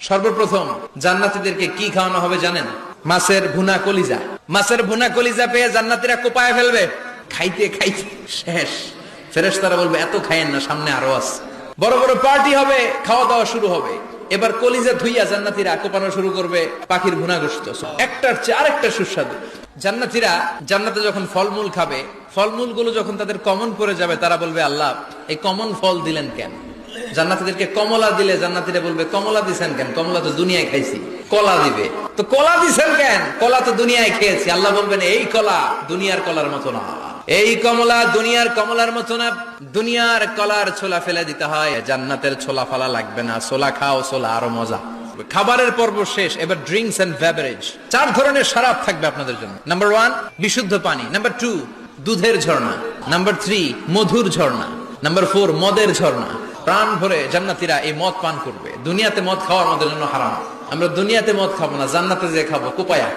সর্বপ্রথম জান্নাতীদেরকে কি খাওয়ানো হবে জানেন? মাছের ভুনা কলিজা। মাছের ভুনা কলিজা পেয়ে জান্নাতীরা কোপায় ফেলবে। খাইতে খাইতে শেষ। ফেরেশতারা বলবে এত খাইয়েন না, সামনে আরো আছে। বড় বড় পার্টি হবে, খাওয়া দাওয়া শুরু হবে। এবার কলিজা ধুইয়া জান্নাতীরা কোপানো শুরু করবে পাখির ভুনা গোশত। একটার চেয়ে আরেকটা সুস্বাদু। জান্নাতীরা জান্নাতে যখন ফলমূল খাবে, ফলমূল গুলো যখন তাদের কমন পড়ে যাবে, তারা বলবে আল্লাহ এই কমন ফল দিলেন কেন? জান্নাতীদেরকে কমলা দিলে জান্নাতীরা বলবে কমলা দিছেন কেন? কমলা তো দুনিয়ায় খাইছি। কলা দিবে, তো কলা দিছেন কেন? কলা তো দুনিয়ায় খেয়েছি। আল্লাহ বলবেন এই কলা দুনিয়ার কলার মতো না, এই কমলা দুনিয়ার কমলার মতো না। দুনিয়ার কলার ছোলা ফেলে দিতে হয়, জান্নাতের ছোলা ফালা লাগবে না। ছোলা খাও, ছোলা আরো মজা। খাবারের পর্ব শেষ, এবার ড্রিঙ্কস এন্ড বেভারেজ। 4 ধরনের শরাব থাকবে আপনাদের জন্য। নাম্বার 1 বিশুদ্ধ পানি, নাম্বার 2 দুধের ঝর্ণা, নাম্বার 3 মধুর ঝর্ণা, নাম্বার 4 মদের ঝর্ণা। প্রাণ ভরে জান্নাতীরা এই মদ পান করবে। দুনিয়াতে মদ খাওয়া আমাদের জন্য হারাম। আমরা দুনিয়াতে মদ খাবো না, জান্নাতে যে খাবো কোপায়া।